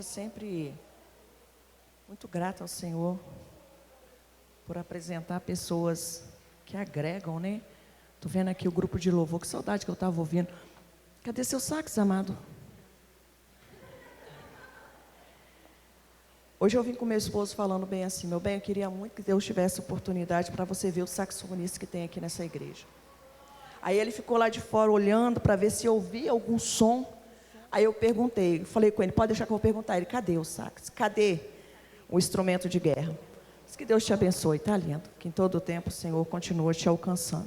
Sempre muito grata ao Senhor por apresentar pessoas que agregam, né? Tô vendo aqui o grupo de louvor, que saudade que eu estava ouvindo. Cadê seu sax, amado? Hoje eu vim com meu esposo falando bem assim: meu bem, eu queria muito que Deus tivesse oportunidade para você ver os saxofonistas que tem aqui nessa igreja. Aí ele ficou lá de fora olhando para ver se ouvia algum som. Aí eu perguntei, falei com ele: pode deixar que eu vou perguntar. Ele: cadê o sax? Cadê o instrumento de guerra? Diz que Deus te abençoe, tá lindo. Que em todo o tempo o Senhor continua te alcançando.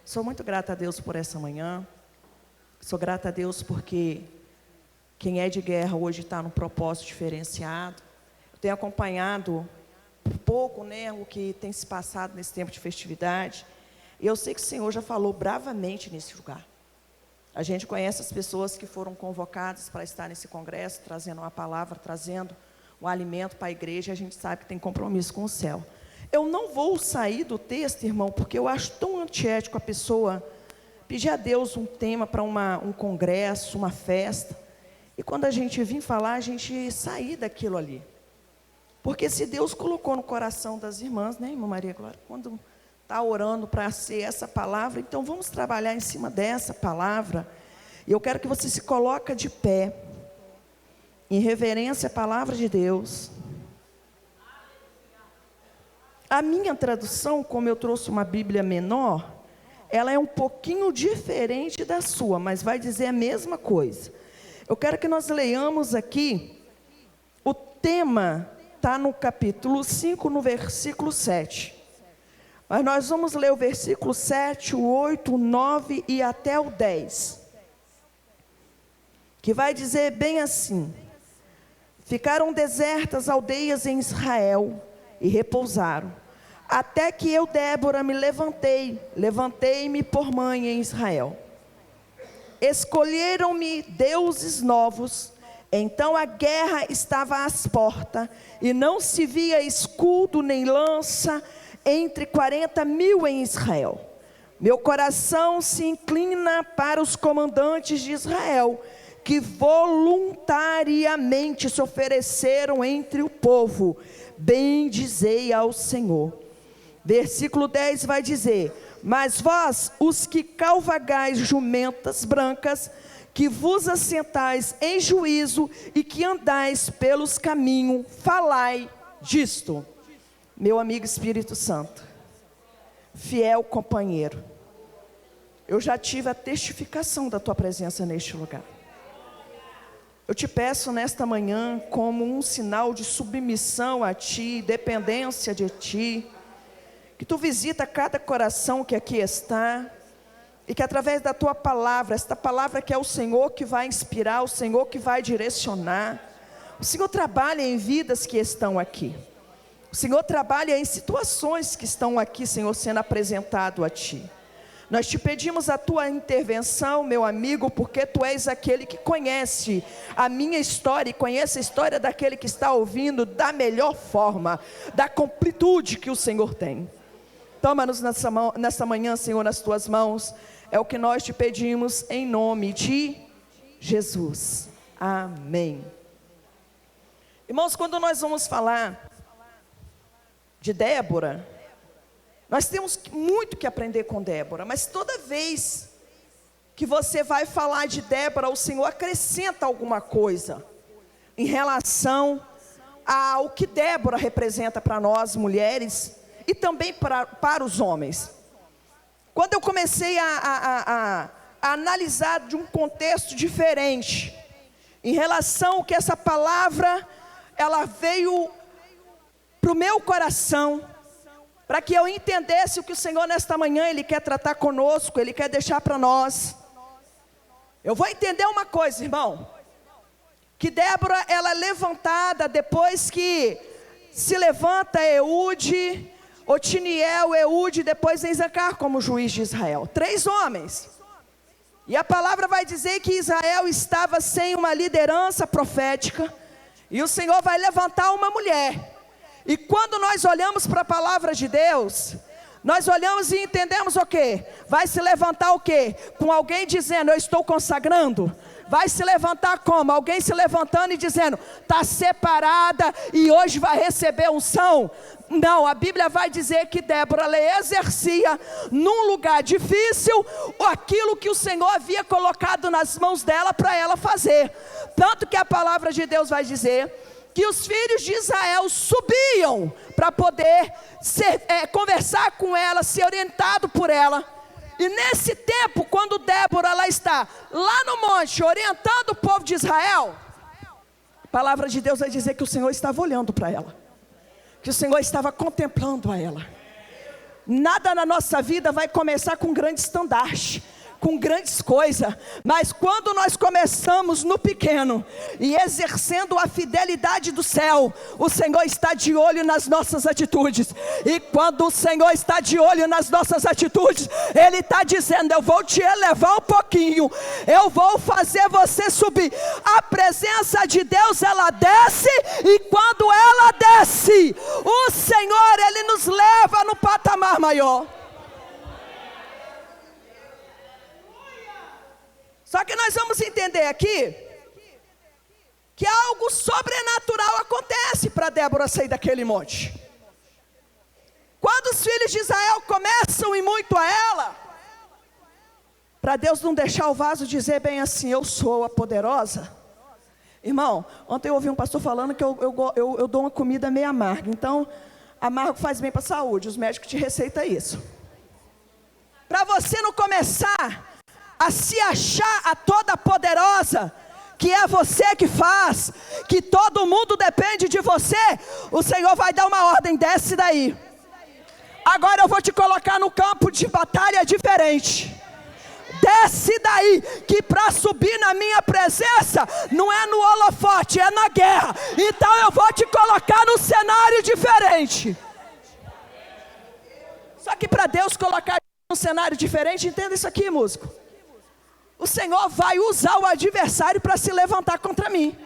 Sou muito grata a Deus por essa manhã. Sou grata a Deus porque quem é de guerra hoje está num propósito diferenciado. Eu tenho acompanhado um pouco, né, o que tem se passado nesse tempo de festividade. E eu sei que o Senhor já falou bravamente nesse lugar. A gente conhece as pessoas que foram convocadas para estar nesse congresso, trazendo uma palavra, trazendo um alimento para a igreja, e a gente sabe que tem compromisso com o céu. Eu não vou sair do texto, irmão, porque eu acho tão antiético a pessoa pedir a Deus um tema para um congresso, uma festa, e quando a gente vir falar, a gente sair daquilo ali. Porque se Deus colocou no coração das irmãs, né, irmã Maria Glória, quando está orando para ser essa palavra, então vamos trabalhar em cima dessa palavra. E eu quero que você se coloque de pé, em reverência à palavra de Deus. A minha tradução, como eu trouxe uma Bíblia menor, ela é um pouquinho diferente da sua, mas vai dizer a mesma coisa. Eu quero que nós leiamos aqui, o tema está no capítulo 5, no versículo 7. Mas nós vamos ler o versículo 7, o 8, o 9 e até o 10. Que vai dizer bem assim: ficaram desertas aldeias em Israel e repousaram, até que eu, Débora, me levantei-me por mãe em Israel. Escolheram-me deuses novos, então a guerra estava às portas, e não se via escudo nem lança, entre 40.000 em Israel. Meu coração se inclina para os comandantes de Israel, que voluntariamente se ofereceram entre o povo. Bendizei ao Senhor. Versículo 10 vai dizer: mas vós, os que cavalgais jumentas brancas, que vos assentais em juízo e que andais pelos caminhos, falai disto. Meu amigo Espírito Santo, fiel companheiro, eu já tive a testificação da tua presença neste lugar. Eu te peço nesta manhã, como um sinal de submissão a ti, dependência de ti, que tu visita cada coração que aqui está, e que através da tua palavra, esta palavra que é o Senhor que vai inspirar, o Senhor que vai direcionar, o Senhor trabalha em vidas que estão aqui. O Senhor trabalha em situações que estão aqui, Senhor, sendo apresentado a Ti. Nós te pedimos a Tua intervenção, meu amigo, porque Tu és aquele que conhece a minha história e conhece a história daquele que está ouvindo da melhor forma, da completude que o Senhor tem. Toma-nos nessa manhã, Senhor, nas Tuas mãos. É o que nós te pedimos em nome de Jesus. Amém. Irmãos, quando nós vamos falar de Débora, nós temos muito que aprender com Débora, mas toda vez que você vai falar de Débora, o Senhor acrescenta alguma coisa em relação ao que Débora representa para nós mulheres e também para os homens. Quando eu comecei a analisar de um contexto diferente, em relação ao que essa palavra, ela veio para o meu coração, para que eu entendesse o que o Senhor nesta manhã, Ele quer tratar conosco, Ele quer deixar para nós. Eu vou entender uma coisa, irmão, que Débora, ela é levantada depois que se levanta Eude, Otiniel, Eude, depois Enzacar como juiz de Israel. 3 homens. E a palavra vai dizer que Israel estava sem uma liderança profética, e o Senhor vai levantar uma mulher. E quando nós olhamos para a palavra de Deus, nós olhamos e entendemos o quê? Vai se levantar o quê? Com alguém dizendo: eu estou consagrando. Vai se levantar como? Alguém se levantando e dizendo, está separada e hoje vai receber unção. Não, a Bíblia vai dizer que Débora, ela exercia num lugar difícil aquilo que o Senhor havia colocado nas mãos dela para ela fazer. Tanto que a palavra de Deus vai dizer que os filhos de Israel subiam para poder conversar com ela, ser orientado por ela. E nesse tempo, quando Débora ela está lá no monte, orientando o povo de Israel, a palavra de Deus vai dizer que o Senhor estava olhando para ela, que o Senhor estava contemplando a ela. Nada na nossa vida vai começar com grande estandarte, com grandes coisas, mas quando nós começamos no pequeno e exercendo a fidelidade do céu, o Senhor está de olho nas nossas atitudes. E quando o Senhor está de olho nas nossas atitudes, Ele está dizendo, eu vou te elevar um pouquinho, eu vou fazer você subir. A presença de Deus, ela desce, e quando ela desce, o Senhor, Ele nos leva no patamar maior. Só que nós vamos entender aqui que algo sobrenatural acontece para Débora sair daquele monte. Quando os filhos de Israel começam a ir muito a ela, para Deus não deixar o vaso dizer bem assim, eu sou a poderosa. Irmão, ontem eu ouvi um pastor falando que eu dou uma comida meio amarga. Então, amargo faz bem para a saúde, os médicos te receitam isso. Para você não começar a se achar a toda poderosa, que é você que faz, que todo mundo depende de você, o Senhor vai dar uma ordem, desce daí. Agora eu vou te colocar no campo de batalha diferente. Desce daí, que para subir na minha presença, não é no holofote, é na guerra. Então eu vou te colocar no cenário diferente. Só que para Deus colocar um cenário diferente, entenda isso aqui, músico. O Senhor vai usar o adversário para se levantar contra mim.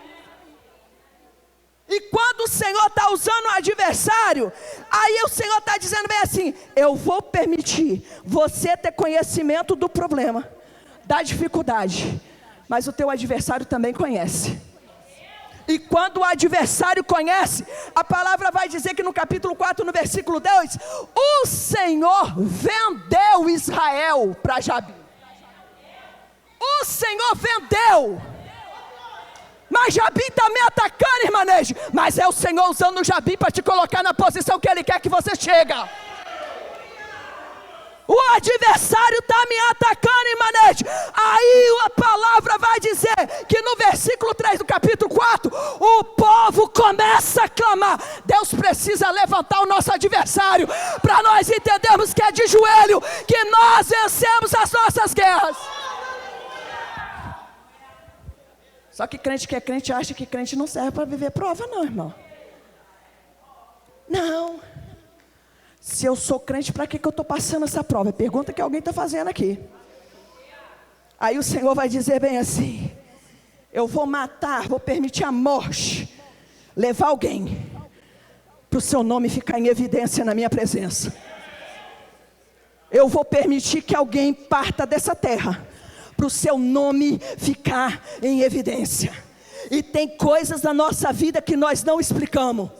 E quando o Senhor está usando o adversário, aí o Senhor está dizendo bem assim, eu vou permitir você ter conhecimento do problema, da dificuldade, mas o teu adversário também conhece. E quando o adversário conhece, a palavra vai dizer que no capítulo 4, no versículo 2, o Senhor vendeu Israel para Jabim. O Senhor vendeu. Mas Jabim está me atacando, irmã Neide. Mas é o Senhor usando o Jabim para te colocar na posição que Ele quer que você chegue. O adversário está me atacando, irmã Neide. Aí a palavra vai dizer que no versículo 3 do capítulo 4, o povo começa a clamar. Deus precisa levantar o nosso adversário, para nós entendermos que é de joelho que nós vencemos as nossas guerras. Só que crente que é crente acha que crente não serve para viver prova, não, irmão. Não. Se eu sou crente, para que eu estou passando essa prova? É pergunta que alguém está fazendo aqui. Aí o Senhor vai dizer bem assim, eu vou matar, vou permitir a morte, levar alguém, para o seu nome ficar em evidência na minha presença. Eu vou permitir que alguém parta dessa terra, para o seu nome ficar em evidência. E tem coisas na nossa vida que nós não explicamos.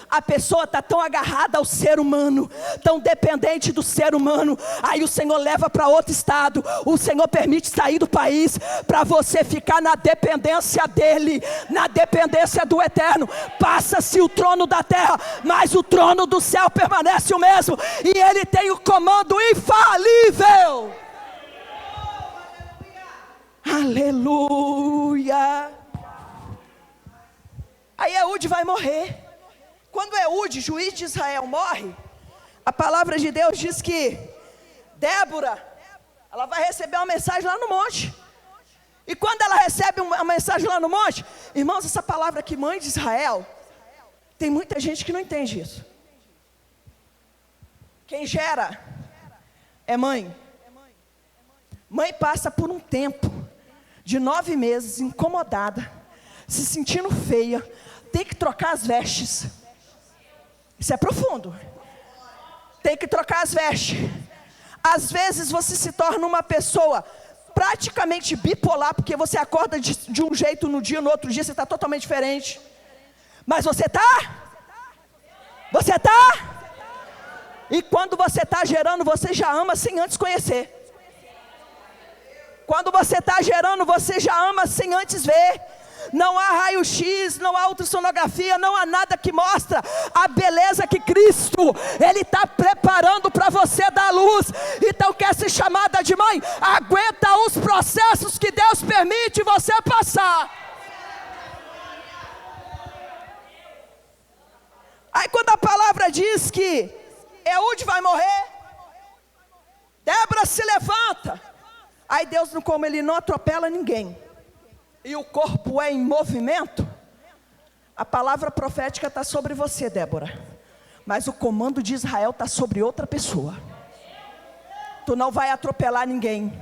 A pessoa está tão agarrada ao ser humano, tão dependente do ser humano. Aí o Senhor leva para outro estado, o Senhor permite sair do país, para você ficar na dependência dEle, na dependência do eterno. Passa-se o trono da terra, mas o trono do céu permanece o mesmo, e Ele tem o comando infalível. Aleluia. Aí Eude vai morrer. Quando Eude, juiz de Israel, morre, a palavra de Deus diz que Débora, ela vai receber uma mensagem lá no monte. E quando ela recebe uma mensagem lá no monte, irmãos, essa palavra aqui, mãe de Israel, tem muita gente que não entende isso. Quem gera é mãe. Mãe passa por um tempo de 9 meses, incomodada, se sentindo feia, tem que trocar as vestes. Isso é profundo. Tem que trocar as vestes. Às vezes você se torna uma pessoa praticamente bipolar, porque você acorda de um jeito no dia, no outro dia você está totalmente diferente. Mas você está? Você está? E quando você está gerando, você já ama sem antes conhecer. Quando você está gerando, você já ama sem antes ver. Não há raio-x, não há ultrassonografia, não há nada que mostra a beleza que Cristo, Ele está preparando para você dar luz. Então quer ser chamada de mãe? Aguenta os processos que Deus permite você passar. Aí quando a palavra diz que Eude vai morrer, Débora se levanta. Aí Deus, como Ele não atropela ninguém, e o corpo é em movimento, a palavra profética está sobre você, Débora, mas o comando de Israel está sobre outra pessoa. Tu não vai atropelar ninguém.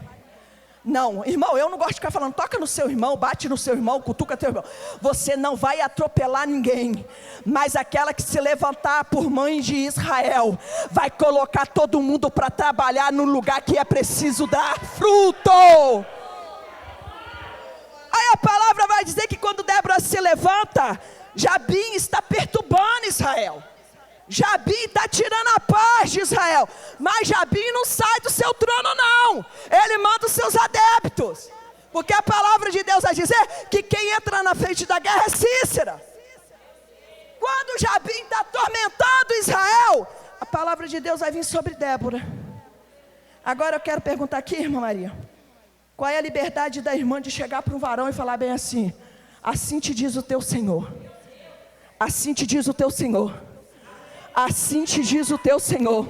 Não, irmão, eu não gosto de ficar falando, toca no seu irmão, bate no seu irmão, cutuca teu irmão. Você não vai atropelar ninguém, mas aquela que se levantar por mãe de Israel, vai colocar todo mundo para trabalhar no lugar que é preciso dar fruto. Aí a palavra vai dizer que quando Débora se levanta, Jabim está perturbando Israel. Jabim está tirando a paz de Israel. Mas Jabim não sai do seu trono não. Ele manda os seus adeptos. Porque a palavra de Deus vai dizer que quem entra na frente da guerra é Cícera. Quando Jabim está atormentando Israel, a palavra de Deus vai vir sobre Débora. Agora eu quero perguntar aqui, irmã Maria, qual é a liberdade da irmã de chegar para um varão e falar bem assim: assim te diz o teu Senhor, assim te diz o teu Senhor, assim te diz o teu Senhor.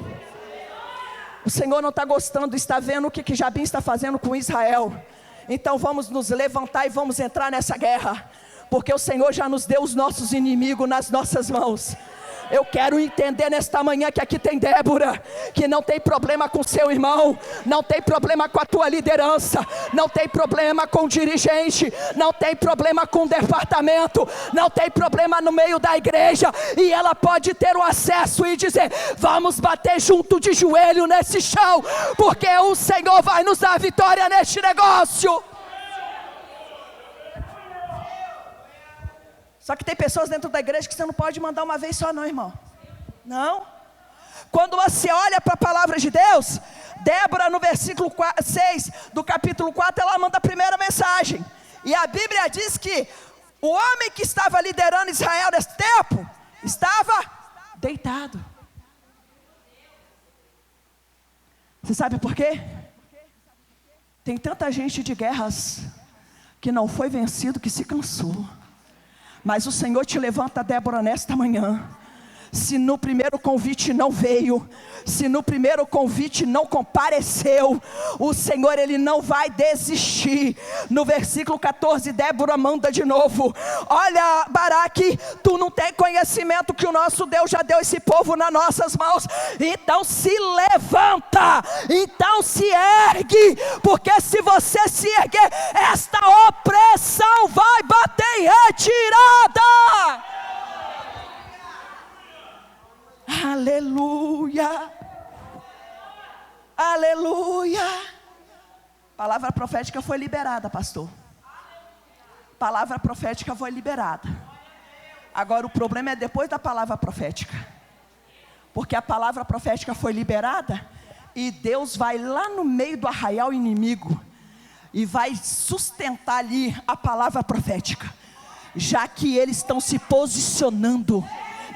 O Senhor não está gostando, está vendo o que Jabim está fazendo com Israel. Então vamos nos levantar e vamos entrar nessa guerra, porque o Senhor já nos deu os nossos inimigos nas nossas mãos. Eu quero entender nesta manhã que aqui tem Débora, que não tem problema com seu irmão, não tem problema com a tua liderança, não tem problema com o dirigente, não tem problema com o departamento, não tem problema no meio da igreja, e ela pode ter o acesso e dizer: vamos bater junto de joelho nesse chão, porque o Senhor vai nos dar vitória neste negócio. Só que tem pessoas dentro da igreja que você não pode mandar uma vez só não, irmão. Não. Quando você olha para a palavra de Deus, Débora no versículo 6 do capítulo 4, ela manda a primeira mensagem. E a Bíblia diz que o homem que estava liderando Israel nesse tempo, estava deitado. Você sabe por quê? Tem tanta gente de guerras que não foi vencido, que se cansou. Mas o Senhor te levanta, Débora, nesta manhã. Se no primeiro convite não veio, se no primeiro convite não compareceu, o Senhor, Ele não vai desistir. No versículo 14, Débora manda de novo: olha, Baraque, tu não tem conhecimento que o nosso Deus já deu esse povo nas nossas mãos. Então se levanta, então se ergue, porque se você se erguer, esta opressão vai bater em retirada. Aleluia, aleluia. Palavra profética foi liberada, pastor. Palavra profética foi liberada. Agora o problema é depois da palavra profética, porque a palavra profética foi liberada e Deus vai lá no meio do arraial inimigo e vai sustentar ali a palavra profética, já que eles estão se posicionando.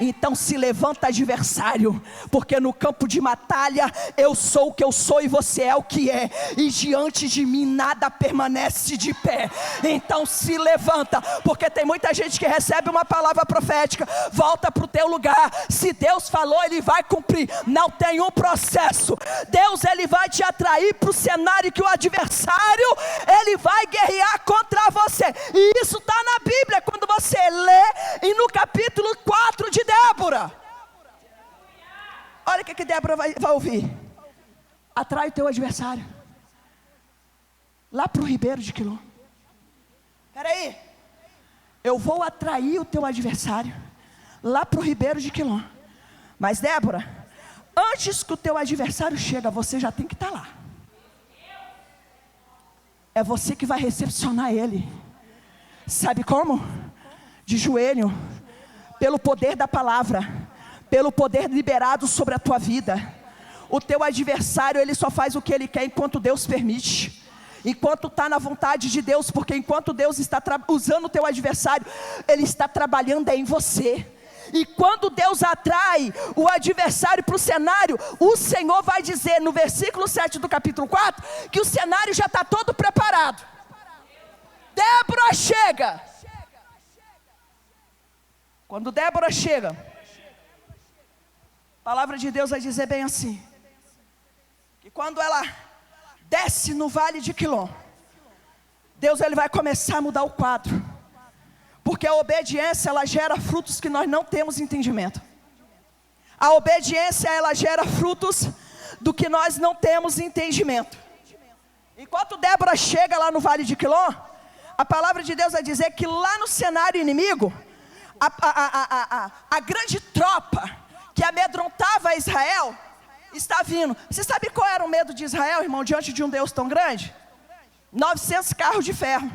Então se levanta, adversário, porque no campo de batalha eu sou o que eu sou e você é o que é, e diante de mim nada permanece de pé. Então se levanta, porque tem muita gente que recebe uma palavra profética, volta para o teu lugar. Se Deus falou, Ele vai cumprir. Não tem um processo. Deus, Ele vai te atrair para o cenário que o adversário, ele vai guerrear contra você. E isso está na Bíblia, quando você lê, e no capítulo 4 de Débora, olha o que Débora vai ouvir: atrai o teu adversário lá para o ribeiro de Quilom. Espera aí, eu vou atrair o teu adversário lá para o ribeiro de Quilom. Mas Débora, antes que o teu adversário chega, você já tem que estar lá. é você que vai recepcionar Ele. Sabe como? De joelho, pelo poder da palavra, pelo poder liberado sobre a tua vida. O teu adversário, ele só faz o que ele quer enquanto Deus permite, enquanto está na vontade de Deus, porque enquanto Deus está usando o teu adversário, Ele está trabalhando em você. E quando Deus atrai o adversário para o cenário, o Senhor vai dizer no versículo 7 do capítulo 4, que o cenário já está todo preparado. Débora chega. Quando Débora chega, a palavra de Deus vai dizer bem assim, que quando ela desce no vale de Quilom, Deus ele vai começar a mudar o quadro, porque a obediência ela gera frutos que nós não temos entendimento. A obediência ela gera frutos do que nós não temos entendimento. Enquanto Débora chega lá no vale de Quilom, a palavra de Deus vai dizer que lá no cenário inimigo, a grande tropa que amedrontava Israel está vindo. Você sabe qual era o medo de Israel, irmão, diante de um Deus tão grande? 900 carros de ferro.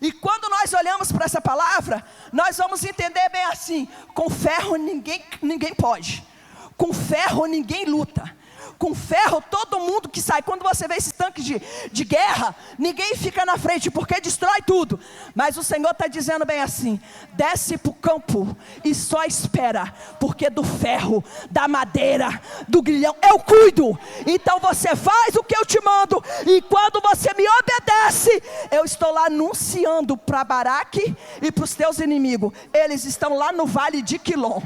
E quando nós olhamos para essa palavra, nós vamos entender bem assim: com ferro ninguém pode, com ferro ninguém luta, com ferro todo mundo que sai. Quando você vê esse tanque de guerra, ninguém fica na frente, porque destrói tudo. Mas o Senhor está dizendo bem assim: desce para o campo e só espera, porque do ferro, da madeira, do grilhão eu cuido. Então você faz o que eu te mando, e quando você me obedece, eu estou lá anunciando para Baraque e para os teus inimigos. Eles estão lá no vale de Quilom.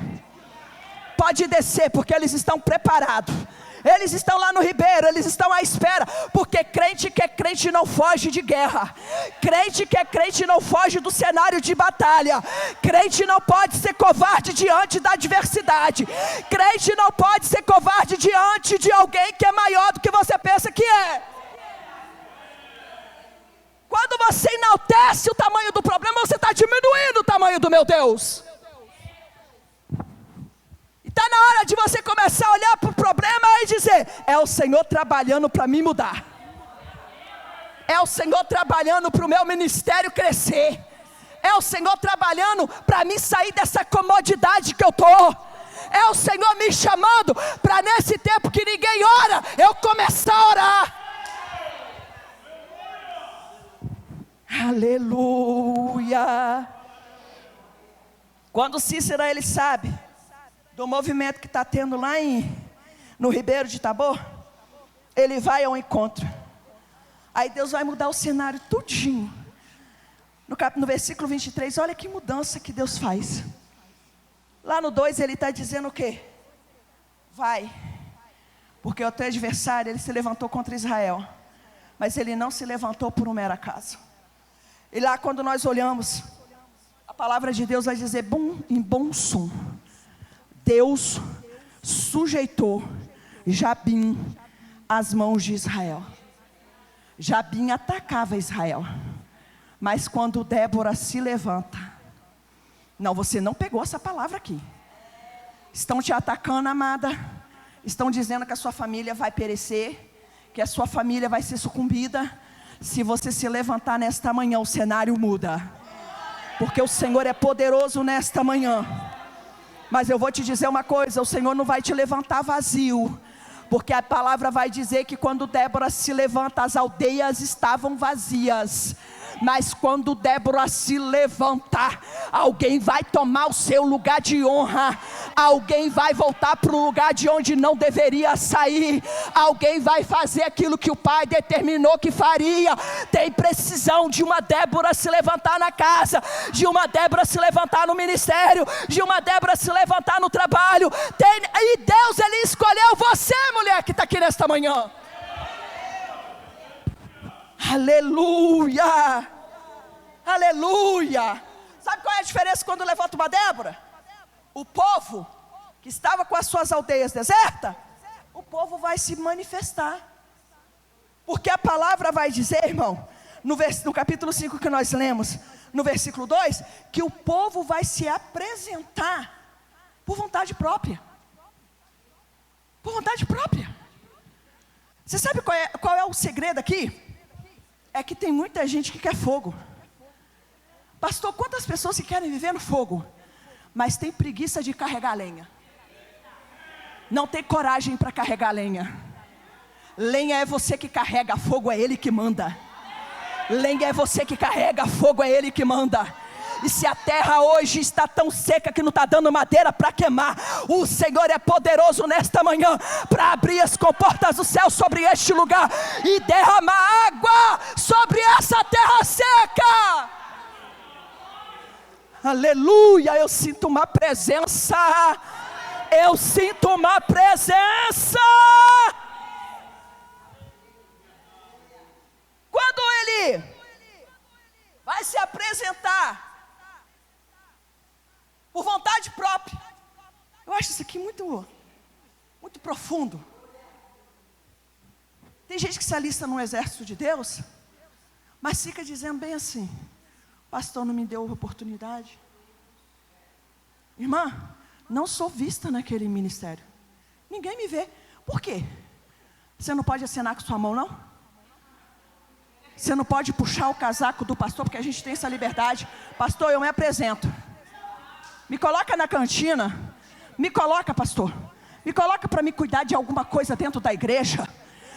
Pode descer, porque eles estão preparados. Eles estão lá no ribeiro, eles estão à espera, porque crente que é crente não foge de guerra, crente que é crente não foge do cenário de batalha, crente não pode ser covarde diante da adversidade, crente não pode ser covarde diante de alguém que é maior do que você pensa que é. Quando você enaltece o tamanho do problema, você está diminuindo o tamanho do meu Deus. Está na hora de você começar a olhar para o problema e dizer: é o Senhor trabalhando para me mudar, é o Senhor trabalhando para o meu ministério crescer, é o Senhor trabalhando para mim sair dessa comodidade que eu estou, é o Senhor me chamando para nesse tempo que ninguém ora, eu começar a orar. Aleluia. Quando Cícero ele sabe do movimento que está tendo lá no Ribeiro de Tabor, ele vai ao encontro. Aí Deus vai mudar o cenário tudinho. No versículo 23, olha que mudança que Deus faz. Lá no 2 ele está dizendo o quê? Vai, porque o teu adversário ele se levantou contra Israel, mas ele não se levantou por um mero acaso. E lá quando nós olhamos, a palavra de Deus vai dizer em bom som, Deus sujeitou Jabim às mãos de Israel. Jabim atacava Israel, mas quando Débora se levanta, não, você não pegou essa palavra aqui. Estão te atacando, amada, estão dizendo que a sua família vai perecer, que a sua família vai ser sucumbida. Se você se levantar nesta manhã, o cenário muda, porque o Senhor é poderoso nesta manhã. Mas eu vou te dizer uma coisa: o Senhor não vai te levantar vazio, porque a palavra vai dizer que quando Débora se levanta, as aldeias estavam vazias. Mas quando Débora se levantar, alguém vai tomar o seu lugar de honra, alguém vai voltar para o lugar de onde não deveria sair, alguém vai fazer aquilo que o Pai determinou que faria. Tem precisão de uma Débora se levantar na casa, de uma Débora se levantar no ministério, de uma Débora se levantar no trabalho. E Deus ele escolheu você, mulher que está aqui nesta manhã. Aleluia, aleluia. Sabe qual é a diferença quando levanta uma Débora? O povo que estava com as suas aldeias desertas, o povo vai se manifestar, porque a palavra vai dizer, irmão, no capítulo 5 que nós lemos, no versículo 2, que o povo vai se apresentar por vontade própria. Por vontade própria. Você sabe qual é o segredo aqui? é que tem muita gente que quer fogo. Pastor, quantas pessoas que querem viver no fogo, mas tem preguiça de carregar lenha. Não tem coragem para carregar lenha. Lenha é você que carrega, fogo é Ele que manda. Lenha é você que carrega, fogo é Ele que manda. E se a terra hoje está tão seca que não está dando madeira para queimar, o Senhor é poderoso nesta manhã para abrir as comportas do céu sobre este lugar e derramar água sobre essa terra seca. Aleluia, eu sinto uma presença. Eu sinto uma presença. Quando Ele vai se apresentar por vontade própria, eu acho isso aqui muito profundo. Tem gente que se alista no exército de Deus, mas fica dizendo bem assim: pastor não me deu oportunidade. Irmã, não sou vista naquele ministério. Ninguém me vê. Por quê? Você não pode acenar com sua mão, não? Você não pode puxar o casaco do pastor, porque a gente tem essa liberdade. Pastor, eu me apresento. Me coloca na cantina. Me coloca, pastor. Me coloca para me cuidar de alguma coisa dentro da igreja.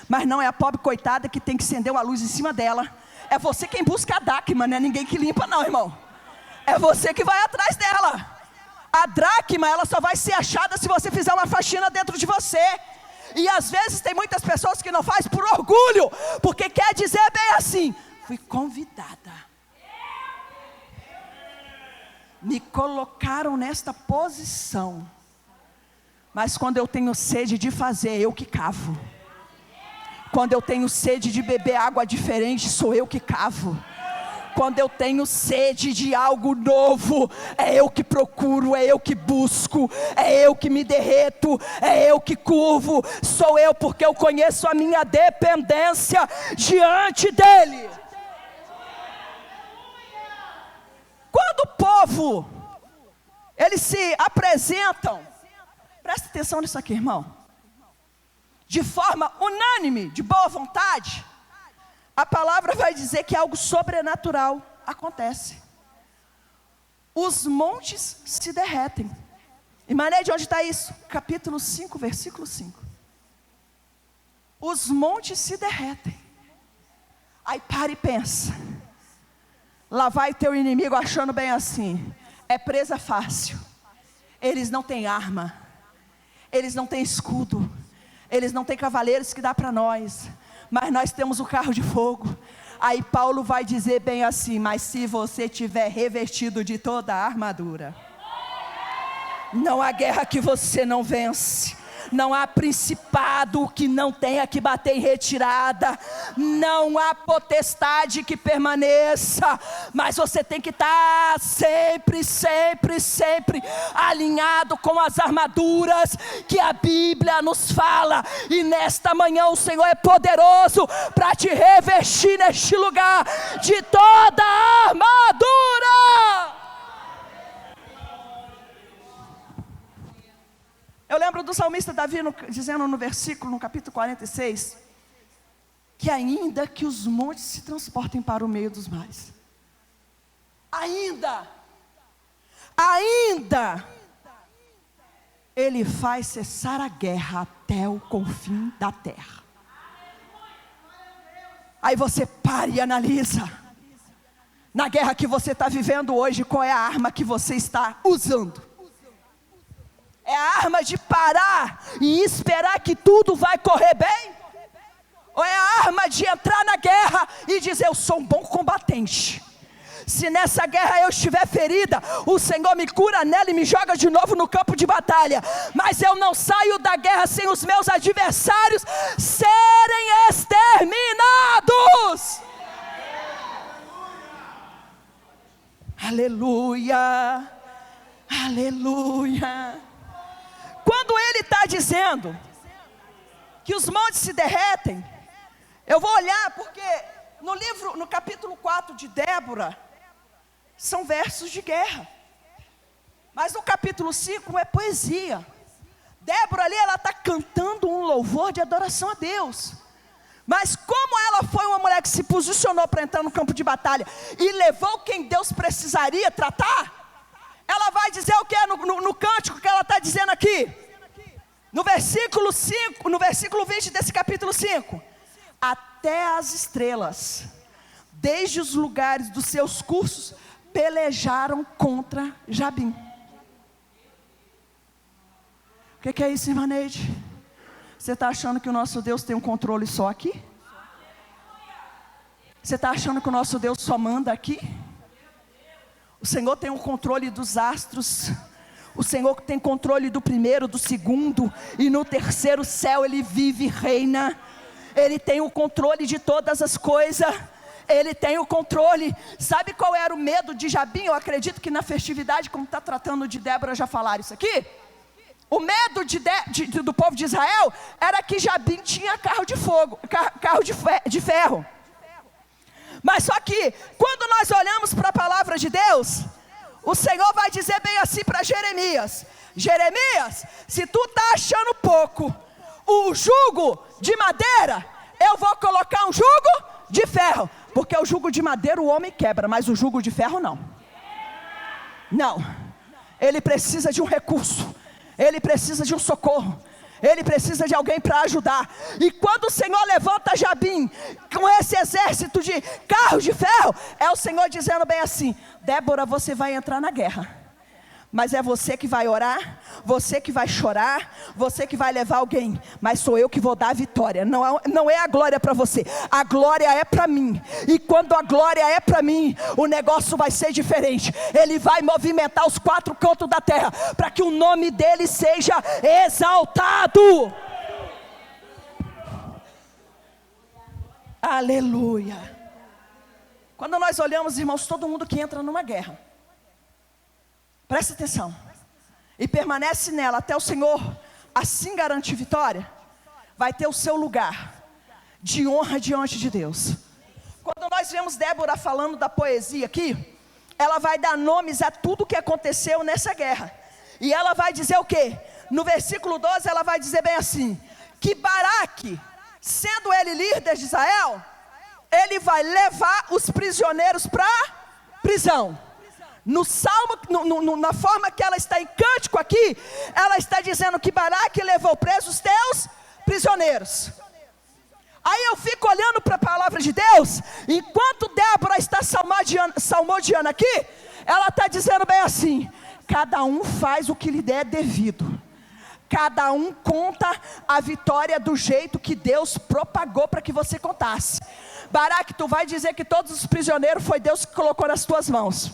Mas não é a pobre coitada que tem que acender uma luz em cima dela. É você quem busca a dracma, não é ninguém que limpa não, irmão. É você que vai atrás dela. A dracma, ela só vai ser achada se você fizer uma faxina dentro de você. E às vezes tem muitas pessoas que não fazem por orgulho, porque quer dizer bem assim: fui convidada, me colocaram nesta posição, mas quando eu tenho sede de fazer, eu que cavo. Quando eu tenho sede de beber água diferente, sou eu que cavo. Quando eu tenho sede de algo novo, é eu que procuro, é eu que busco, é eu que me derreto, é eu que curvo. Sou eu, porque eu conheço a minha dependência diante dEle. Quando o povo, eles se apresentam, presta atenção nisso aqui, irmão, de forma unânime, de boa vontade, a palavra vai dizer que algo sobrenatural acontece. Os montes se derretem. E mané, de onde está isso? Capítulo 5, versículo 5. Os montes se derretem. Aí para e pensa. Lá vai teu inimigo achando bem assim: é presa fácil. Eles não têm arma, eles não têm escudo, eles não têm cavaleiros que dá para nós, mas nós temos o carro de fogo. Aí Paulo vai dizer bem assim: mas se você tiver revestido de toda a armadura, não há guerra que você não vence. Não há principado que não tenha que bater em retirada. Não há potestade que permaneça. Mas você tem que estar sempre, sempre, sempre alinhado com as armaduras que a Bíblia nos fala. E nesta manhã o Senhor é poderoso para te revestir neste lugar de toda a armadura. Eu lembro do salmista Davi dizendo no versículo, no capítulo 46, que ainda que os montes se transportem para o meio dos mares, ainda, Ele faz cessar a guerra até o confim da terra. Aí você para e analisa, na guerra que você está vivendo hoje, qual é a arma que você está usando? É a arma de parar e esperar que tudo vai correr bem? Ou é a arma de entrar na guerra e dizer: eu sou um bom combatente. Se nessa guerra eu estiver ferida, o Senhor me cura nela e me joga de novo no campo de batalha. Mas eu não saio da guerra sem os meus adversários serem exterminados. Aleluia, aleluia. Quando ele está dizendo que os montes se derretem, eu vou olhar porque no livro, no capítulo 4 de Débora, são versos de guerra. Mas no capítulo 5 é poesia. Débora ali, ela está cantando um louvor de adoração a Deus. Mas como ela foi uma mulher que se posicionou para entrar no campo de batalha e levou quem Deus precisaria tratar, ela vai dizer o que? No cântico que ela está dizendo aqui, no versículo 5, no versículo 20 desse capítulo 5: até as estrelas, desde os lugares dos seus cursos, pelejaram contra Jabim. O que é isso, irmã Neide? Você está achando que o nosso Deus tem um controle só aqui? Você está achando que o nosso Deus só manda aqui? O Senhor tem o controle dos astros. O Senhor tem controle do primeiro, do segundo e no terceiro céu Ele vive e reina. Ele tem o controle de todas as coisas. Ele tem o controle. Sabe qual era o medo de Jabim? Eu acredito que na festividade, como está tratando de Débora, já falaram isso aqui. O medo do povo de Israel era que Jabim tinha carro de fogo, carro de ferro. Mas só que quando nós olhamos para a palavra de Deus, o Senhor vai dizer bem assim para Jeremias: Jeremias, se tu está achando pouco o jugo de madeira, eu vou colocar um jugo de ferro. Porque o jugo de madeira o homem quebra, mas o jugo de ferro não. Não, ele precisa de um recurso, ele precisa de um socorro, ele precisa de alguém para ajudar. E quando o Senhor levanta Jabim com esse exército de carros de ferro, é o Senhor dizendo bem assim: Débora, você vai entrar na guerra, mas é você que vai orar, você que vai chorar, você que vai levar alguém, mas sou eu que vou dar a vitória. Não é a glória para você, a glória é para mim. E quando a glória é para mim, o negócio vai ser diferente. Ele vai movimentar os quatro cantos da terra, para que o nome dele seja exaltado. Aleluia. Quando nós olhamos, irmãos, todo mundo que entra numa guerra, presta atenção, e permanece nela até o Senhor assim garantir vitória, vai ter o seu lugar de honra diante de Deus. Quando nós vemos Débora falando da poesia aqui, ela vai dar nomes a tudo que aconteceu nessa guerra. E ela vai dizer o quê? No versículo 12 ela vai dizer bem assim: que Baraque, sendo ele líder de Israel, ele vai levar os prisioneiros para prisão. No salmo, na forma que ela está em cântico aqui, ela está dizendo que Baraque levou presos os teus prisioneiros. Aí eu fico olhando para a palavra de Deus, enquanto Débora está salmodiando aqui, ela está dizendo bem assim: cada um faz o que lhe der devido, cada um conta a vitória do jeito que Deus propagou para que você contasse. Baraque, tu vai dizer que todos os prisioneiros foi Deus que colocou nas tuas mãos.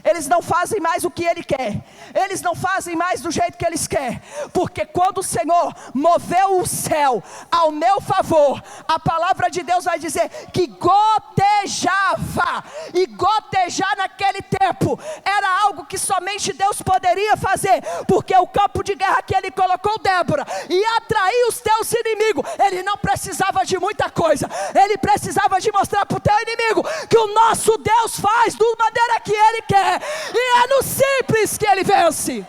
Eles não fazem mais o que Ele quer, eles não fazem mais do jeito que eles querem, porque quando o Senhor moveu o céu ao meu favor, a palavra de Deus vai dizer que gotejava, e gotejar naquele tempo era algo que somente Deus poderia fazer, porque o campo de guerra que Ele colocou Débora e atrair os teus inimigos, Ele não precisava de muita coisa, Ele precisava de mostrar para o teu inimigo que o nosso Deus faz da maneira que Ele quer. E é no simples que Ele vence.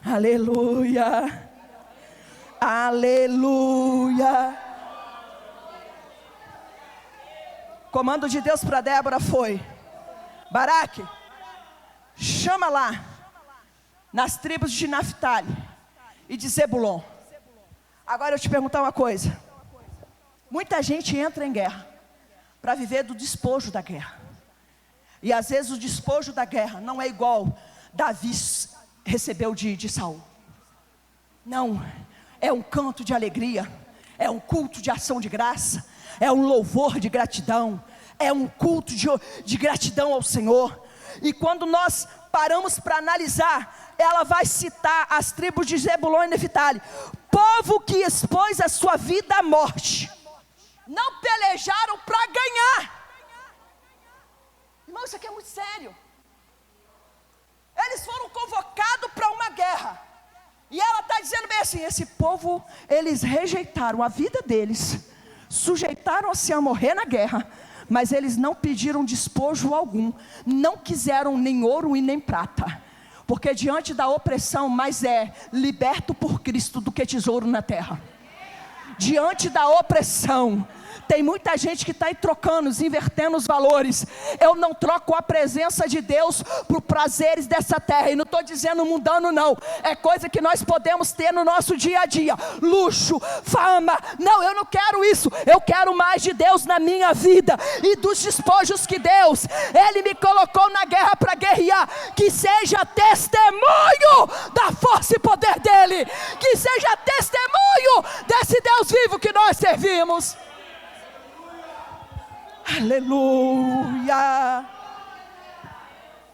Aleluia. Aleluia. Comando de Deus para Débora foi: Baraque, chama lá nas tribos de Naftali e de Zebulon. Agora eu te perguntar uma coisa: muita gente entra em guerra para viver do despojo da guerra, e às vezes o despojo da guerra não é igual Davi recebeu de Saul. Não, é um canto de alegria, é um culto de ação de graça, é um louvor de gratidão, é um culto de gratidão ao Senhor. E quando nós paramos para analisar, ela vai citar as tribos de Zebulon e Naftali, povo que expôs a sua vida à morte, não pelejaram para ganhar. Irmão, isso aqui é muito sério. Eles foram convocados para uma guerra, e ela está dizendo bem assim: esse povo, eles rejeitaram a vida deles, sujeitaram-se a morrer na guerra, mas eles não pediram despojo algum, não quiseram nem ouro e nem prata, Porque diante da opressão, mais é liberto por Cristo do que tesouro na terra. Diante da opressão, tem muita gente que está trocando, invertendo os valores. Eu não troco a presença de Deus por prazeres dessa terra. E não estou dizendo mundano não. É coisa que nós podemos ter no nosso dia a dia. Luxo, fama. Não, eu não quero isso. Eu quero mais de Deus na minha vida. E dos despojos que Deus, Ele me colocou na guerra para guerrear. Que seja testemunho da força e poder dEle. Que seja testemunho desse Deus vivo que nós servimos. Aleluia.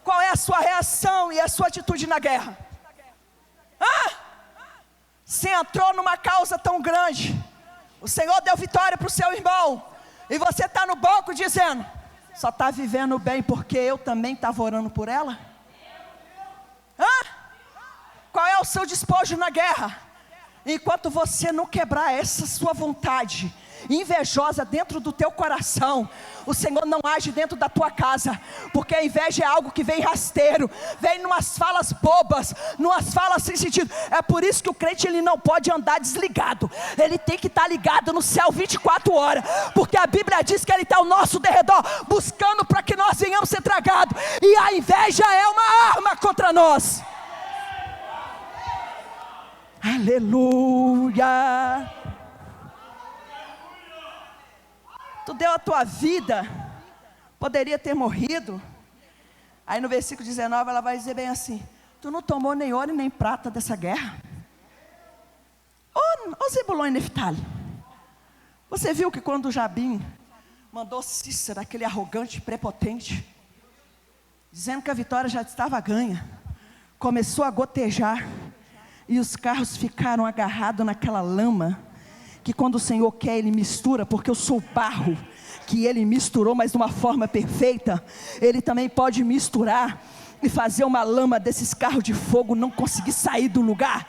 Qual é a sua reação e a sua atitude na guerra? Você entrou numa causa tão grande, o Senhor deu vitória para o seu irmão, e você está no banco dizendo: só está vivendo bem porque eu também estava orando por ela? Qual é o seu despojo na guerra? Enquanto você não quebrar essa sua vontade invejosa dentro do teu coração, o Senhor não age dentro da tua casa, porque a inveja é algo que vem rasteiro, vem numas falas bobas, numas falas sem sentido. É por isso que o crente, ele não pode andar desligado, ele tem que estar ligado no céu 24 horas, porque a Bíblia diz que Ele está ao nosso derredor, buscando para que nós venhamos ser tragados, e a inveja é uma arma contra nós. Aleluia. Tu deu a tua vida, poderia ter morrido. Aí no versículo 19 ela vai dizer bem assim: tu não tomou nem ouro nem prata dessa guerra. Ô Zebulon e Neftali, você viu que quando Jabim mandou Cícera, aquele arrogante, prepotente, dizendo que a vitória já estava ganha, começou a gotejar, e os carros ficaram agarrados naquela lama, que quando o Senhor quer, Ele mistura, porque eu sou barro, que Ele misturou, mas de uma forma perfeita. Ele também pode misturar e fazer uma lama desses carros de fogo não conseguir sair do lugar.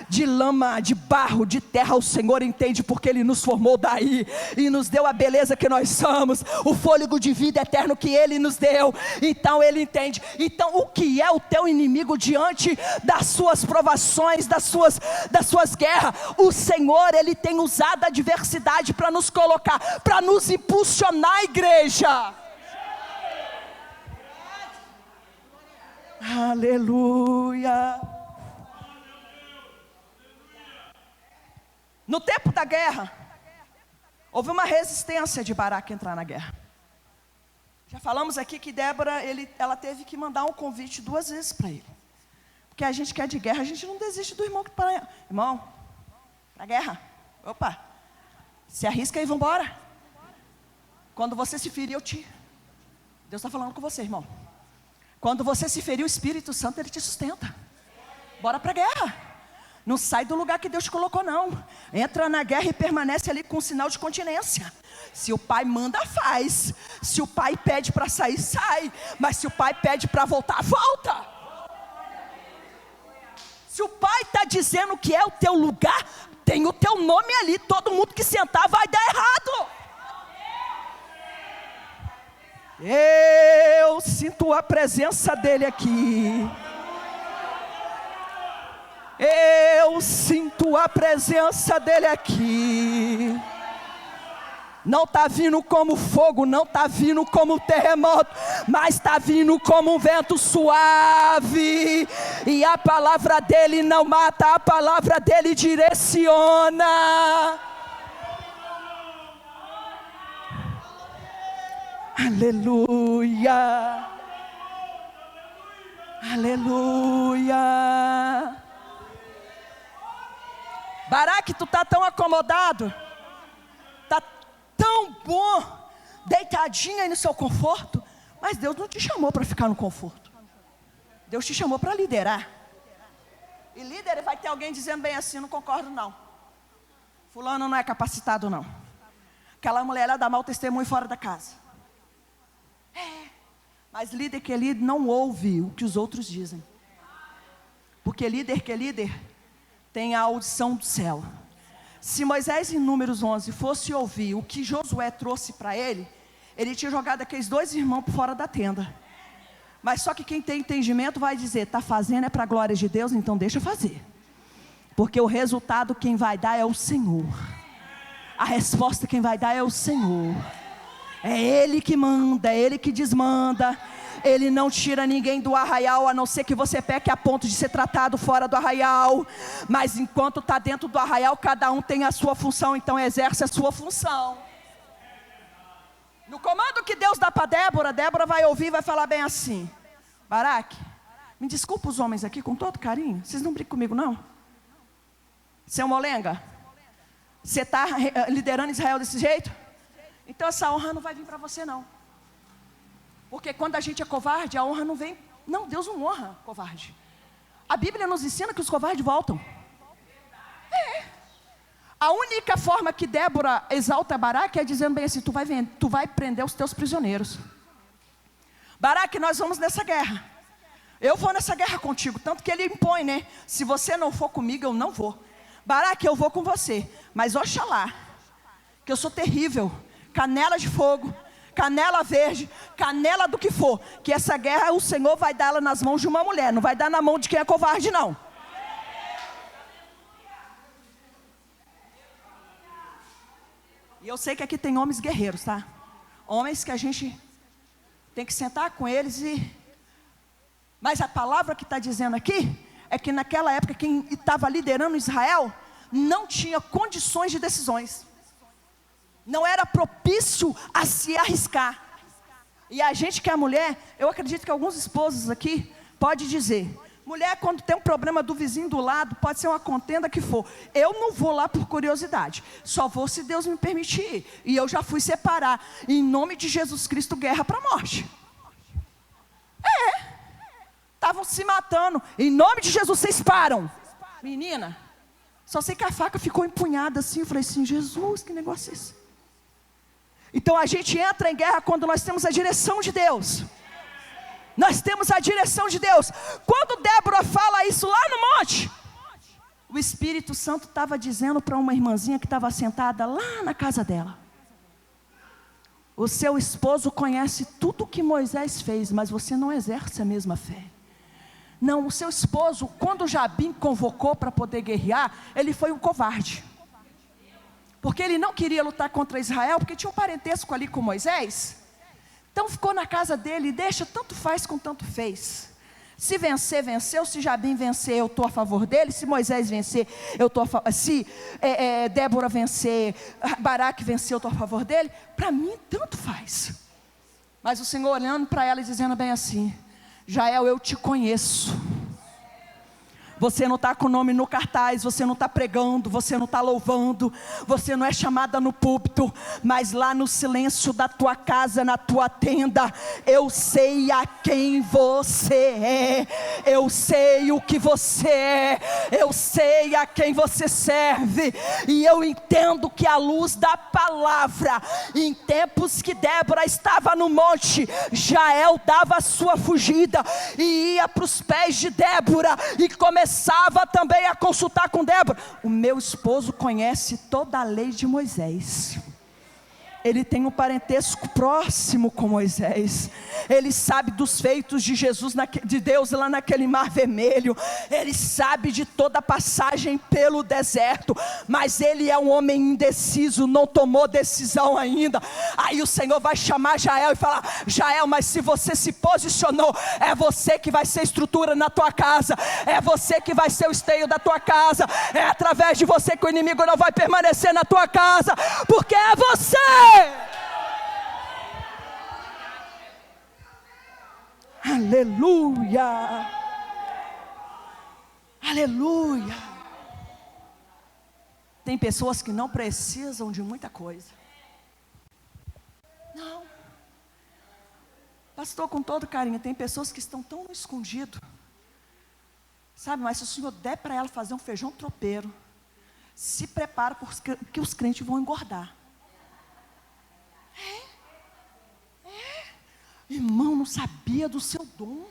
De lama, de barro, de terra, o Senhor entende, porque Ele nos formou daí, e nos deu a beleza que nós somos, o fôlego de vida eterno que Ele nos deu. Então Ele entende. Então o que é o teu inimigo diante das suas provações, das suas guerras? O Senhor, Ele tem usado a adversidade para nos colocar, para nos impulsionar, igreja. Aleluia. No tempo da guerra, houve uma resistência de Baraque entrar na guerra. Já falamos aqui que Débora, ela teve que mandar um convite 2 vezes para ele. Porque a gente quer de guerra, a gente não desiste do irmão que para. Irmão, para a guerra. Opa, se arrisca aí, vamos embora. Quando você se ferir, eu te. Deus está falando com você, irmão. Quando você se ferir, o Espírito Santo, Ele te sustenta. Bora para a guerra. Não sai do lugar que Deus te colocou, não. Entra na guerra e permanece ali com um sinal de continência. Se o pai manda, faz. Se o pai pede para sair, sai. Mas se o pai pede para voltar, volta. Se o pai está dizendo que é o teu lugar, tem o teu nome ali. Todo mundo que sentar vai dar errado. Eu sinto a presença dEle aqui. Eu sinto a presença dEle aqui. Não está vindo como fogo, não está vindo como terremoto, mas está vindo como um vento suave. E a palavra dEle não mata, a palavra dEle direciona. Aleluia. Aleluia. Baraque, tu está tão acomodado, está tão bom, deitadinho aí no seu conforto, mas Deus não te chamou para ficar no conforto. Deus te chamou para liderar. E líder vai ter alguém dizendo bem assim: não concordo não, fulano não é capacitado não, aquela mulher ela dá mau testemunho fora da casa. Mas líder que é líder não ouve o que os outros dizem, porque líder que é líder tem a audição do céu. Se Moisés em Números 11 fosse ouvir o que Josué trouxe para ele, ele tinha jogado aqueles 2 irmãos por fora da tenda. Mas só que quem tem entendimento vai dizer, está fazendo é para a glória de Deus, então deixa fazer. Porque o resultado quem vai dar é o Senhor. A resposta quem vai dar é o Senhor. É Ele que manda, é Ele que desmanda. Ele não tira ninguém do arraial, a não ser que você peque a ponto de ser tratado fora do arraial. Mas enquanto está dentro do arraial, cada um tem a sua função, então exerce a sua função. No comando que Deus dá para Débora, Débora vai ouvir e vai falar bem assim: Baraque, me desculpa os homens aqui com todo carinho, vocês não brincam comigo não? Seu molenga, você está liderando Israel desse jeito? Então essa honra não vai vir para você não. Porque quando a gente é covarde, a honra não vem. Não, Deus não honra covarde. A Bíblia nos ensina que os covardes voltam. A única forma que Débora exalta Baraque é dizendo bem assim: tu vai prender os teus prisioneiros. Baraque, nós vamos nessa guerra. Eu vou nessa guerra contigo. Tanto que ele impõe, né? Se você não for comigo, eu não vou. Baraque, eu vou com você. Mas oxalá, que eu sou terrível. Canela de fogo, canela verde, canela do que for. Que essa guerra o Senhor vai dar ela nas mãos de uma mulher. Não vai dar na mão de quem é covarde não. E eu sei que aqui tem homens guerreiros, tá? Homens que a gente tem que sentar com eles e... Mas a palavra que está dizendo aqui é que naquela época quem estava liderando Israel não tinha condições de decisões. Não era propício a se arriscar. E a gente que é mulher, eu acredito que alguns esposos aqui pode dizer: mulher, quando tem um problema do vizinho do lado, pode ser uma contenda que for, eu não vou lá por curiosidade, só vou se Deus me permitir. E eu já fui separar, em nome de Jesus Cristo, guerra para a morte. Estavam se matando, em nome de Jesus, vocês param. Menina, só sei que a faca ficou empunhada assim, eu falei assim: Jesus, que negócio é esse? Então a gente entra em guerra quando nós temos a direção de Deus. Nós temos a direção de Deus. Quando Débora fala isso lá no monte, o Espírito Santo estava dizendo para uma irmãzinha que estava sentada lá na casa dela: o seu esposo conhece tudo o que Moisés fez, mas você não exerce a mesma fé. Não, o seu esposo, quando Jabim convocou para poder guerrear, ele foi um covarde. Porque ele não queria lutar contra Israel, porque tinha um parentesco ali com Moisés. Então ficou na casa dele, e deixa, tanto faz com tanto fez. Se vencer, venceu. Se Jabim vencer, eu estou a favor dele. Se Moisés vencer, eu estou a favor. Se Débora vencer, Baraque vencer, eu estou a favor dele. Para mim, tanto faz. Mas o Senhor olhando para ela e dizendo bem assim: Jael, eu te conheço. Você não está com o nome no cartaz, você não está pregando, você não está louvando, você não é chamada no púlpito, mas lá no silêncio da tua casa, na tua tenda, eu sei a quem você é, eu sei o que você é, eu sei a quem você serve, e eu entendo que à luz da palavra, em tempos que Débora estava no monte, Jael dava a sua fugida, e ia para os pés de Débora, e começava também a consultar com Débora: o meu esposo conhece toda a lei de Moisés, ele tem um parentesco próximo com Moisés, ele sabe dos feitos de Jesus, de Deus lá naquele mar vermelho, ele sabe de toda a passagem pelo deserto, mas ele é um homem indeciso, não tomou decisão ainda. Aí o Senhor vai chamar Jael e falar: Jael, mas se você se posicionou, é você que vai ser estrutura na tua casa, é você que vai ser o esteio da tua casa, é através de você que o inimigo não vai permanecer na tua casa, porque é você. Aleluia, aleluia. Tem pessoas que não precisam de muita coisa. Não, pastor, com todo carinho, tem pessoas que estão tão no escondido, sabe, mas se o Senhor der para ela fazer um feijão tropeiro, se prepara porque os crentes vão engordar. Irmão, não sabia do seu dom.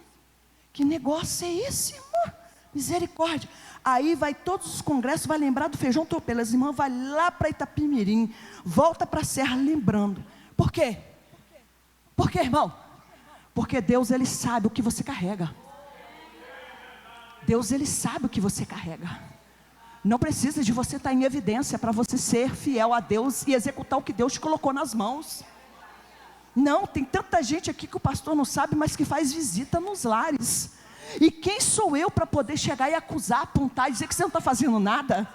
Que negócio é esse, irmão? Misericórdia. Aí vai todos os congressos, vai lembrar do feijão tropeiro. As irmãs vai lá para Itapimirim, volta para a serra lembrando. Por quê? Por quê, irmão? Porque Deus, Ele sabe o que você carrega. Deus, Ele sabe o que você carrega. Não precisa de você estar em evidência para você ser fiel a Deus e executar o que Deus te colocou nas mãos. Não, tem tanta gente aqui que o pastor não sabe, mas que faz visita nos lares. E quem sou eu para poder chegar e acusar, apontar e dizer que você não está fazendo nada?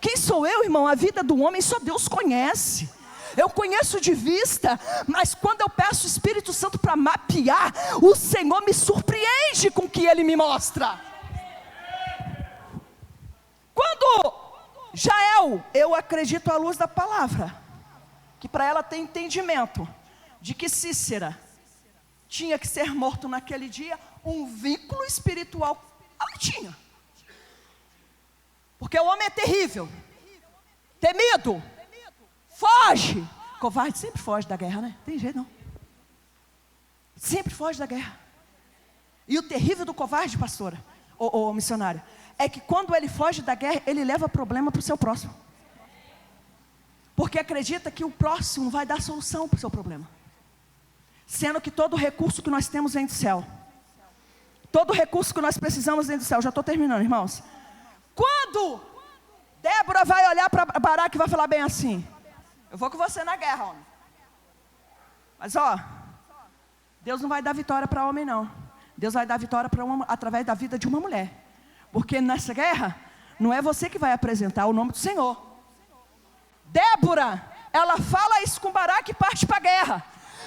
Quem sou eu, irmão? A vida do homem só Deus conhece. Eu conheço de vista, mas quando eu peço o Espírito Santo para mapear, o Senhor me surpreende com o que Ele me mostra. Quando Jael, eu acredito à luz da palavra, que para ela ter entendimento de que Cícera tinha que ser morto naquele dia, um vínculo espiritual ela tinha. Porque o homem é terrível, temido, foge. Covarde sempre foge da guerra, né? Tem jeito não. Sempre foge da guerra. E o terrível do covarde, pastora, ou missionária, é que quando ele foge da guerra, ele leva problema para o seu próximo. Porque acredita que o próximo vai dar solução para o seu problema. Sendo que todo recurso que nós temos vem do céu. Todo recurso que nós precisamos vem do céu. Já estou terminando, irmãos. Quando Débora vai olhar para Baraque e vai falar bem assim: eu vou com você na guerra, homem. Mas Deus não vai dar vitória para homem não. Deus vai dar vitória para através da vida de uma mulher. Porque nessa guerra, não é você que vai apresentar o nome do Senhor. Débora, ela fala isso com Baraque e parte para a guerra.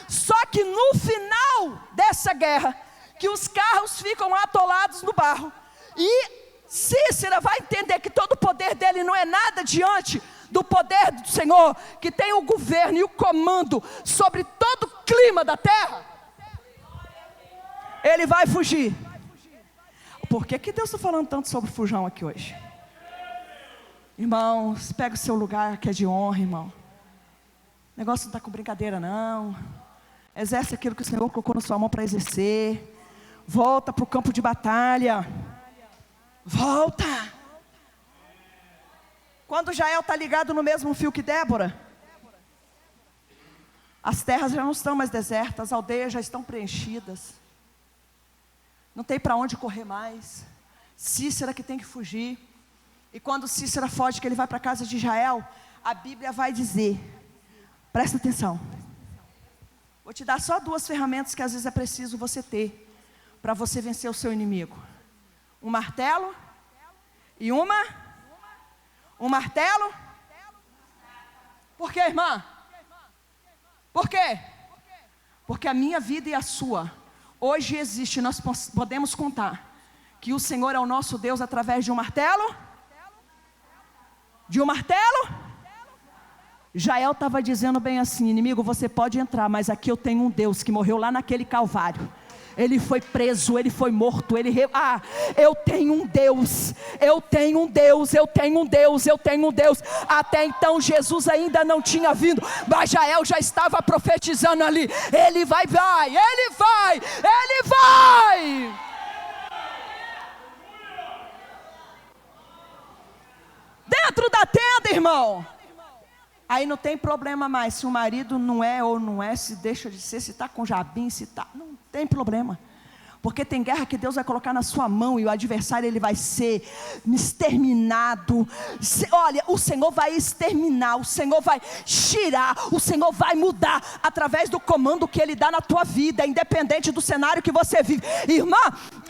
Só que no final dessa guerra, que os carros ficam atolados no barro, e Cícera vai entender que todo o poder dele não é nada diante do poder do Senhor, que tem o governo e o comando sobre todo o clima da terra. Ele vai fugir. Por que Deus está falando tanto sobre fujão aqui hoje? Irmãos, pega o seu lugar que é de honra, irmão. O negócio não está com brincadeira não. Exerce aquilo que o Senhor colocou na sua mão para exercer. Volta para o campo de batalha. Volta. Quando Jael está ligado no mesmo fio que Débora, as terras já não estão mais desertas, as aldeias já estão preenchidas. Não tem para onde correr mais. Cícera que tem que fugir. E quando Cícera foge, que ele vai para a casa de Jael, a Bíblia vai dizer, presta atenção, vou te dar só 2 ferramentas que às vezes é preciso você ter, para você vencer o seu inimigo. Um martelo e um martelo. Por quê, irmã? Por quê? Porque a minha vida e a sua hoje existe, nós podemos contar que o Senhor é o nosso Deus através de um martelo. De um martelo. Jael estava dizendo bem assim: inimigo, você pode entrar, mas aqui eu tenho um Deus que morreu lá naquele Calvário. Ele foi preso, ele foi morto, eu tenho um Deus, eu tenho um Deus, eu tenho um Deus, eu tenho um Deus. Até então Jesus ainda não tinha vindo, mas Jael já estava profetizando ali: ele vai, ele vai, ele vai. Dentro da tenda, irmão, aí não tem problema mais se o marido não é ou não é, se deixa de ser, se está com Jabim, se está, não tem problema. Porque tem guerra que Deus vai colocar na sua mão e o adversário ele vai ser exterminado. Olha, o Senhor vai exterminar, o Senhor vai tirar, o Senhor vai mudar através do comando que Ele dá na tua vida, independente do cenário que você vive. Irmã,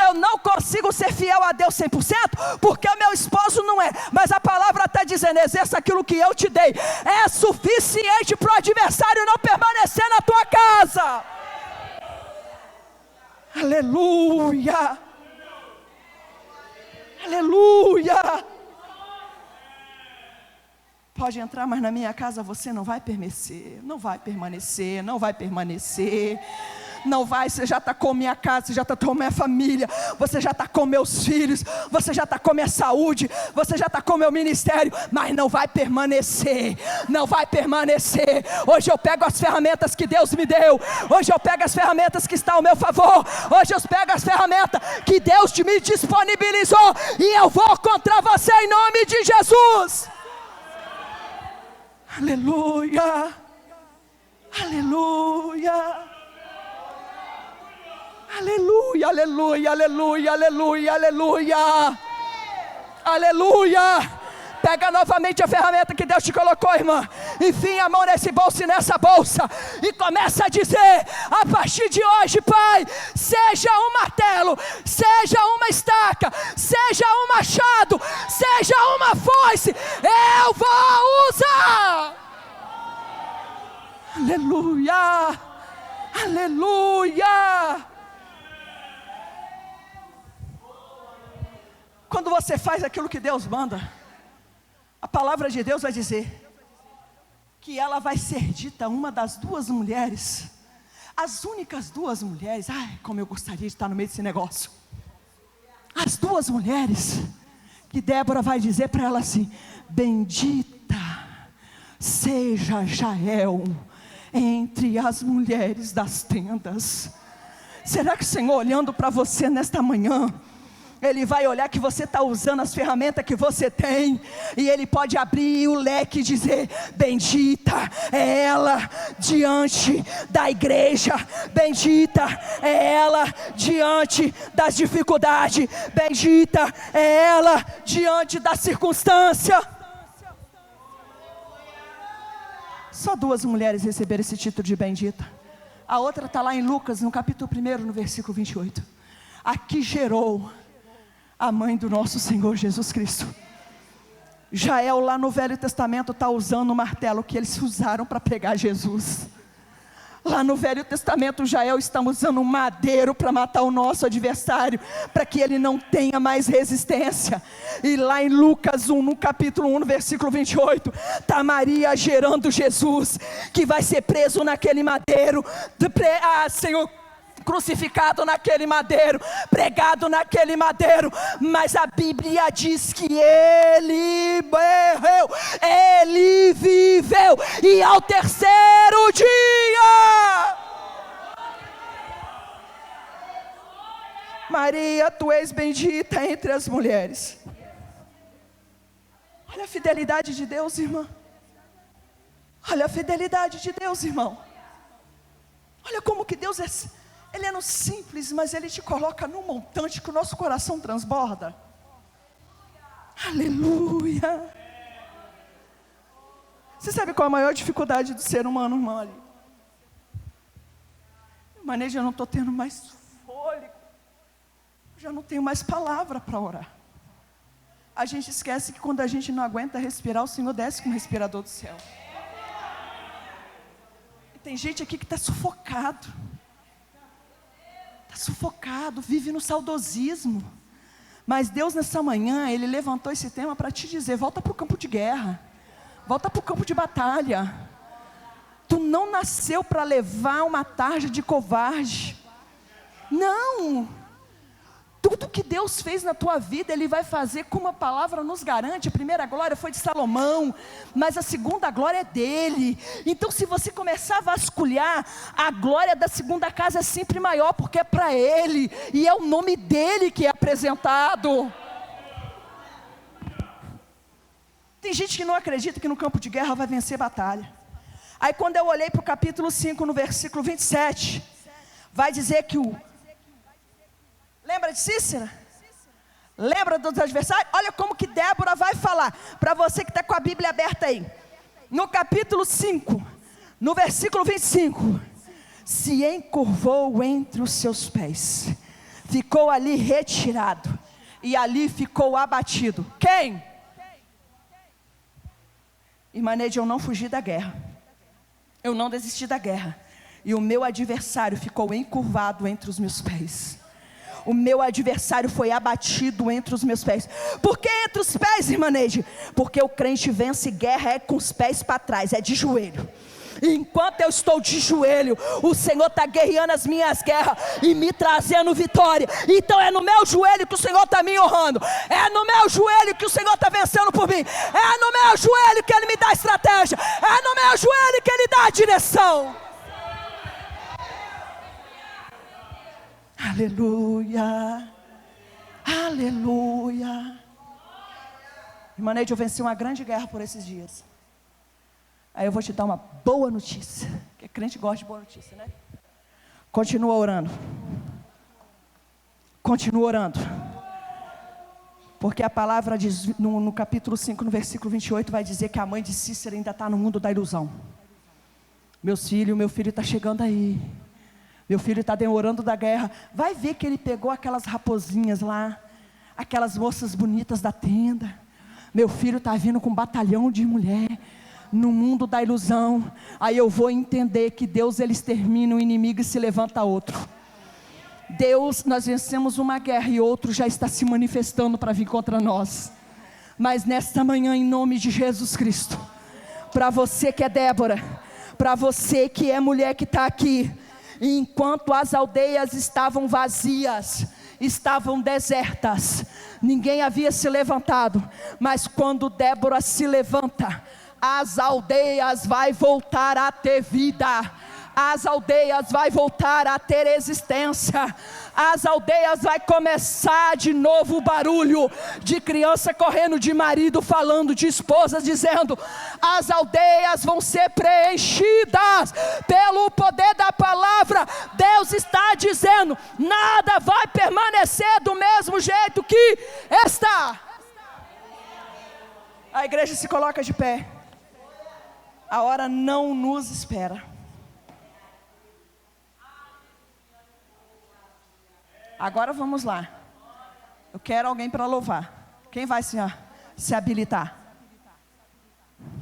eu não consigo ser fiel a Deus 100%, porque o meu esposo não é, mas a palavra está dizendo: exerça aquilo que eu te dei. É suficiente para o adversário não permanecer na tua casa. Aleluia, aleluia. Pode entrar, mas na minha casa você não vai permanecer, não vai permanecer, não vai permanecer. Não vai, você já está com minha casa, você já está com minha família, você já está com meus filhos, você já está com minha saúde, você já está com meu ministério, mas não vai permanecer, não vai permanecer. Hoje eu pego as ferramentas que Deus me deu, hoje eu pego as ferramentas que estão ao meu favor, hoje eu pego as ferramentas que Deus me disponibilizou, e eu vou contra você em nome de Jesus. Aleluia, aleluia. Aleluia, aleluia, aleluia, aleluia, aleluia. Aleluia. Pega novamente a ferramenta que Deus te colocou, irmã. Enfim, a mão nesse bolso e nessa bolsa. E começa a dizer: a partir de hoje, Pai, seja um martelo, seja uma estaca, seja um machado, seja uma foice, eu vou usar. Aleluia. Aleluia. Quando você faz aquilo que Deus manda, a palavra de Deus vai dizer que ela vai ser dita uma das duas mulheres, as únicas duas mulheres. Ai, como eu gostaria de estar no meio desse negócio. As duas mulheres que Débora vai dizer para ela assim: bendita seja Jael entre as mulheres das tendas. Será que o Senhor, olhando para você nesta manhã, Ele vai olhar que você está usando as ferramentas que você tem, e Ele pode abrir o leque e dizer: bendita é ela diante da igreja, bendita é ela diante das dificuldades, bendita é ela diante da circunstância. Só duas mulheres receberam esse título de bendita. A outra está lá em Lucas, no capítulo 1, no versículo 28. Aqui gerou a mãe do nosso Senhor Jesus Cristo. Jael lá no Velho Testamento está usando o martelo que eles usaram para pregar Jesus. Lá no Velho Testamento, Jael está usando um madeiro para matar o nosso adversário, para que ele não tenha mais resistência. E lá em Lucas 1, no capítulo 1, no versículo 28, está Maria gerando Jesus, que vai ser preso naquele madeiro. Senhor, crucificado naquele madeiro, pregado naquele madeiro, mas a Bíblia diz que ele morreu, ele viveu, e ao terceiro dia, Maria, tu és bendita entre as mulheres. Olha a fidelidade de Deus, irmã. Olha a fidelidade de Deus, irmão. Olha como que Deus Ele é no simples, mas Ele te coloca num montante que o nosso coração transborda. Aleluia. Você sabe qual é a maior dificuldade do ser humano, irmão? Ali? Manejo, eu não estou tendo mais fôlego. Eu já não tenho mais palavra para orar. A gente esquece que quando a gente não aguenta respirar, o Senhor desce com o respirador do céu. E tem gente aqui que está sufocado. Está sufocado, vive no saudosismo. Mas Deus nessa manhã, Ele levantou esse tema para te dizer: volta para o campo de guerra, volta para o campo de batalha. Tu não nasceu para levar uma tarja de covarde. Não. Tudo que Deus fez na tua vida, Ele vai fazer como a palavra nos garante. A primeira glória foi de Salomão, mas a segunda glória é dele. Então se você começar a vasculhar, a glória da segunda casa é sempre maior, porque é para Ele, e é o nome dele que é apresentado. Tem gente que não acredita que no campo de guerra vai vencer batalha. Aí quando eu olhei para o capítulo 5, no versículo 27, vai dizer que lembra de Cícera? Lembra dos adversários? Olha como que Débora vai falar, para você que está com a Bíblia aberta aí. No capítulo 5, no versículo 25. Se encurvou entre os seus pés, ficou ali retirado, e ali ficou abatido. Quem? Irmaneide, eu não fugi da guerra, eu não desisti da guerra, e o meu adversário ficou encurvado entre os meus pés. O meu adversário foi abatido entre os meus pés. Por que entre os pés, irmã Neide? Porque o crente vence guerra é com os pés para trás, é de joelho. E enquanto eu estou de joelho, o Senhor está guerreando as minhas guerras e me trazendo vitória. Então é no meu joelho que o Senhor está me honrando. É no meu joelho que o Senhor está vencendo por mim. É no meu joelho que Ele me dá estratégia. É no meu joelho que Ele dá a direção. Aleluia, aleluia. Irmã Neide, eu venci uma grande guerra por esses dias. Aí eu vou te dar uma boa notícia, porque crente gosta de boa notícia, né? Continua orando. Continua orando. Porque a palavra diz, no capítulo 5, no versículo 28, vai dizer que a mãe de Cícera ainda está no mundo da ilusão. Meu filho está chegando aí. Meu filho está demorando da guerra. Vai ver que ele pegou aquelas raposinhas lá, aquelas moças bonitas da tenda. Meu filho está vindo com um batalhão de mulher no mundo da ilusão. Aí eu vou entender que Deus, ele extermina o inimigo e se levanta outro. Deus, nós vencemos uma guerra e outro já está se manifestando para vir contra nós. Mas nesta manhã, em nome de Jesus Cristo, para você que é Débora, para você que é mulher que está aqui, enquanto as aldeias estavam vazias, estavam desertas, ninguém havia se levantado, mas quando Débora se levanta, as aldeias vai voltar a ter vida. As aldeias vai voltar a ter existência. As aldeias vai começar de novo o barulho de criança correndo, de marido falando, de esposa dizendo. As aldeias vão ser preenchidas pelo poder da palavra. Deus está dizendo, nada vai permanecer do mesmo jeito que está. A igreja se coloca de pé. A hora não nos espera. Agora vamos lá. Eu quero alguém para louvar. Quem vai se habilitar?